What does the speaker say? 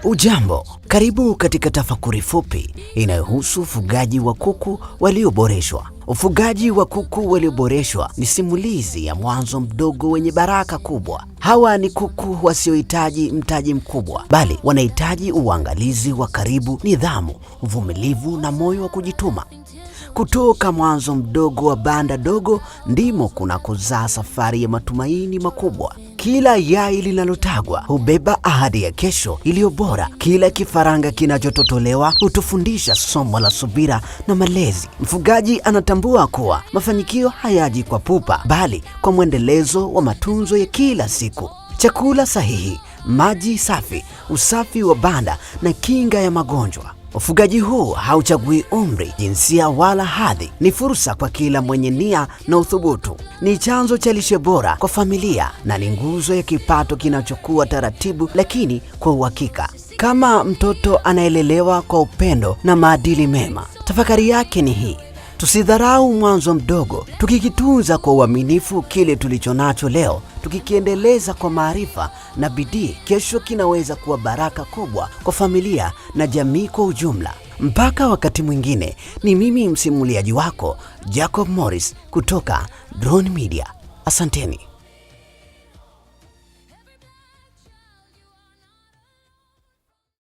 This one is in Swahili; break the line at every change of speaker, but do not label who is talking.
Ujambo, karibu katika tafakuri fupi inayohusu ufugaji wa kuku walioboreshwa. Ufugaji wa kuku walioboreshwa ni simulizi ya mwanzo mdogo wenye baraka kubwa. Hawa ni kuku wasiohitaji mtaji mkubwa, bali wanahitaji uangalizi wa karibu, nidhamu, uvumilivu na moyo wa kujituma. Kutoka mwanzo mdogo wa banda dogo ndimo kunakozaa safari ya matumaini makubwa. Kila yai linalotagwa hubeba ahadi ya kesho iliyo bora. Kila kifaranga kinachototolewa hutufundisha somo la subira na malezi. Mfugaji anatambua kuwa mafanikio hayaji kwa pupa, bali kwa mwendelezo wa matunzo ya kila siku. Chakula sahihi, maji safi, usafi wa banda na kinga ya magonjwa. Ufugaji huu hauchagui umri, jinsia wala hadhi. Ni fursa kwa kila mwenye nia na uthubutu. Ni chanzo cha lishe bora kwa familia na ni nguzo ya kipato kinachokuwa taratibu lakini kwa uhakika. Kama mtoto anaelelewa kwa upendo na maadili mema, tafakari yake ni hii: tusidharau mwanzo mdogo. Tukikitunza kwa uaminifu kile tulichonacho leo, tukikiendeleza kwa maarifa na bidii, kesho kinaweza kuwa baraka kubwa kwa familia na jamii kwa ujumla. Mpaka wakati mwingine, ni mimi msimuliaji wako Jacob Morris kutoka Drone Media. Asanteni.